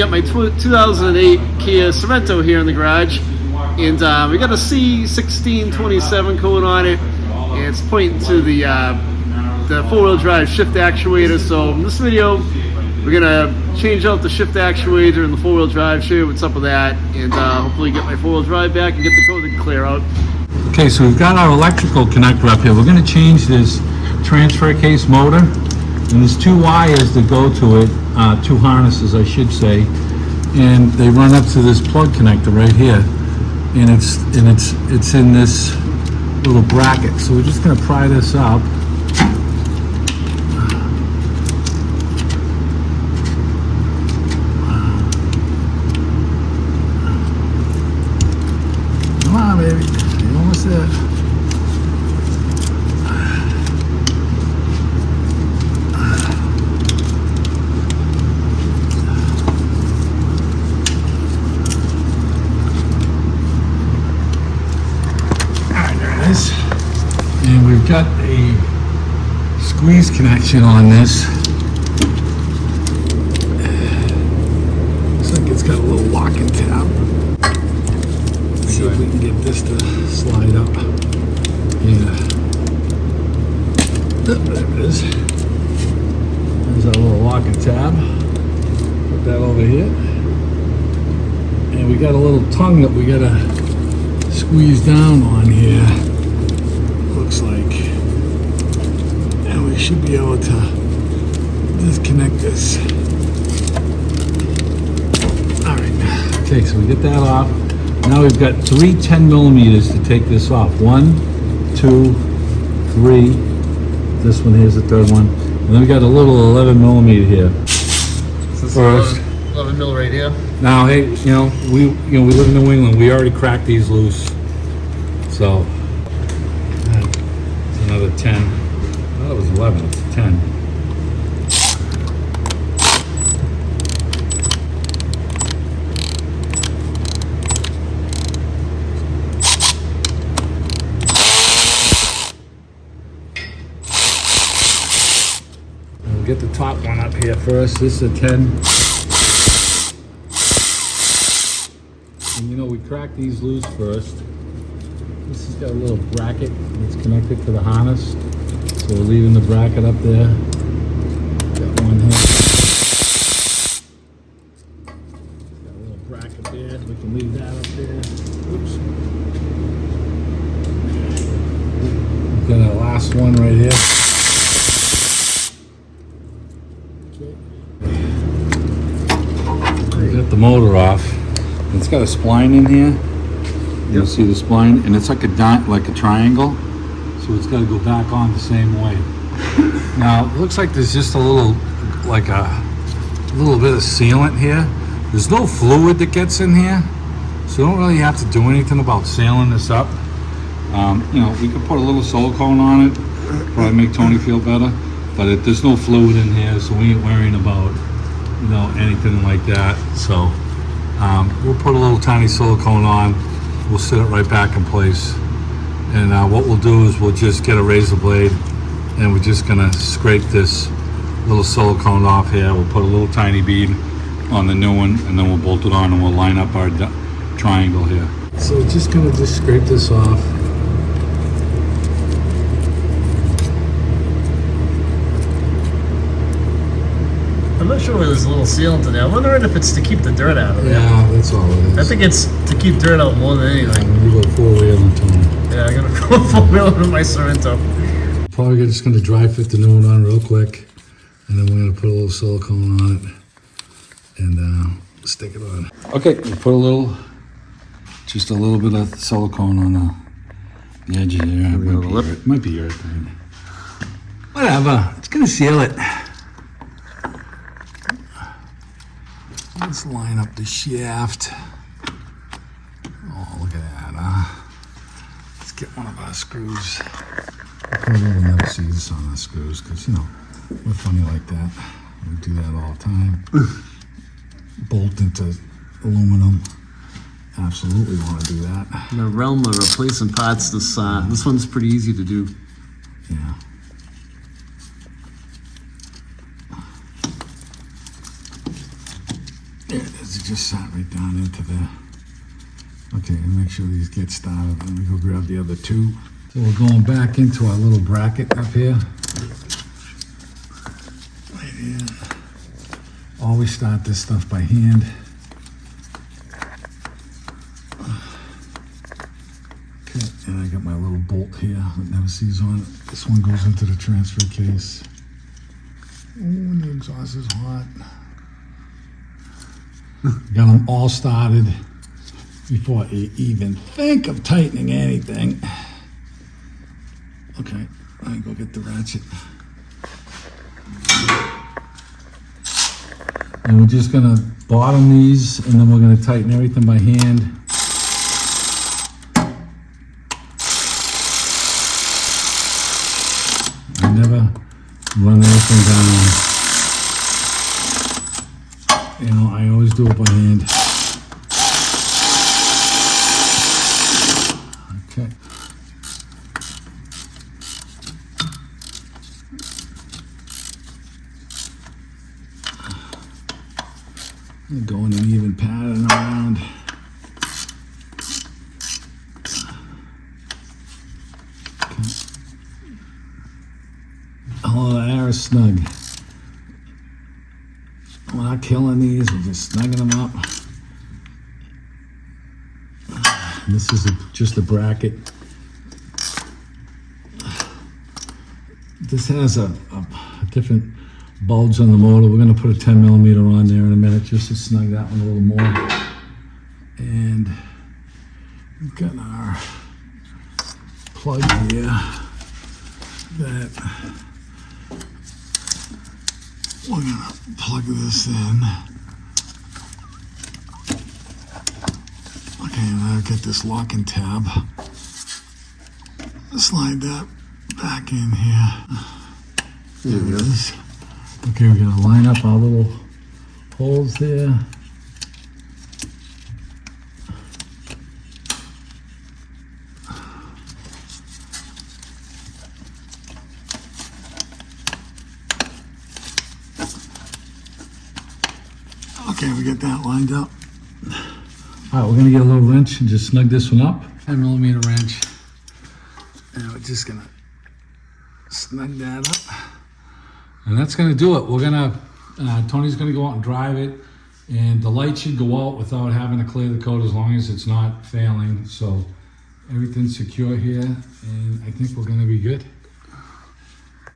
got my 2008 Kia Sorento here in the garage, and we got a C1627 code on it, and it's pointing to the four-wheel drive shift actuator. So in this video, we're gonna change out the shift actuator and the four-wheel drive, show you what's up with that, and hopefully get my four-wheel drive back and get the code to clear out. Okay, so we've got our electrical connector up here. We're going to change this transfer case motor, and there's two wires that go to it, two harnesses I should say, and they run up to this plug connector right here, and it's in this little bracket. So we're just going to pry this up. Come on, baby. You're almost there. Alright, there it is. And we've got a squeeze connection on this. Looks like it's got a little locking tab. See if we can get this to slide up. Yeah. There it is. There's our little locking tab. Put that over here. And we got a little tongue that we gotta squeeze down on here. Looks like. And we should be able to disconnect this. Alright. Okay, so we get that off. Now we've got 3 10mm to take this off. 1, 2, 3. This one here's the third one. And then we got a little 11mm here. So First. 11 mil right here. Now, hey, we live in New England. We already cracked these loose. So it's another 10. I thought it was 11. It's 10. Get the top one up here first. This is a 10. And we crack these loose first. This has got a little bracket that's connected to the harness. So we're leaving the bracket up there. Got one here. Got a little bracket there. We can leave that up there. Oops. We've got our last one right here. Got the motor off. It's got a spline in here. You'll see the spline, and it's like a triangle. So it's got to go back on the same way. Now it looks like there's just a little bit of sealant here. There's no fluid that gets in here, so you don't really have to do anything about sealing this up. We could put a little silicone on it, probably make Tony feel better. But there's no fluid in here, so we ain't worrying about anything like that. So we'll put a little tiny silicone on. We'll sit it right back in place. And what we'll do is we'll just get a razor blade, and we're just gonna scrape this little silicone off here. We'll put a little tiny bead on the new one, and then we'll bolt it on, and we'll line up our triangle here. So we're just gonna scrape this off. I'm not sure where there's a little sealant in there. I'm wondering if it's to keep the dirt out of there. Yeah, that's all it is. I think it's to keep dirt out more than anything. I'm gonna go four-wheeling, Tony. Yeah, I'm gonna go four-wheeling with my Sorento. Probably just gonna dry fit the new one on real quick, and then we're gonna put a little silicone on it and stick it on. Okay, we'll put just a little bit of silicone on the edge of there. It might be urethane. Whatever, it's gonna seal it. Let's line up the shaft. Oh, look at that, Let's get one of our screws. We'll never see this on our screws because, we're funny like that. We do that all the time. Bolt into aluminum. Absolutely want to do that. In the realm of replacing parts, this one's pretty easy to do. Yeah. There it is, it just sat right down into there. Okay, and make sure these get started. Let me go grab the other two. So we're going back into our little bracket up here. Right here. Always start this stuff by hand. Okay, and I got my little bolt here that never sees on it. This one goes into the transfer case. Oh, and the exhaust is hot. Got them all started before you even think of tightening anything. Okay, let me go get the ratchet. And we're just gonna bottom these, and then we're gonna tighten everything by hand. I never run anything down. You know, I always do it by hand. Okay. Going an even pattern around. Okay. Oh, the air is snug. We're not killing these, we're just snugging them up. This is just a bracket. This has a different bulge on the motor. We're going to put a 10 millimeter on there in a minute just to snug that one a little more. And we've got our plug here that we're going to plug this in. Okay, and I'll get this locking tab. Slide that back in here. There it is. Okay, we're gonna line up our little holes there. Okay, we get that lined up. All right, we're gonna get a little wrench and just snug this one up. 10 millimeter wrench. And we're just gonna snug that up. And that's gonna do it. We're gonna, Tony's gonna go out and drive it, and the light should go out without having to clear the code as long as it's not failing. So everything's secure here, and I think we're gonna be good.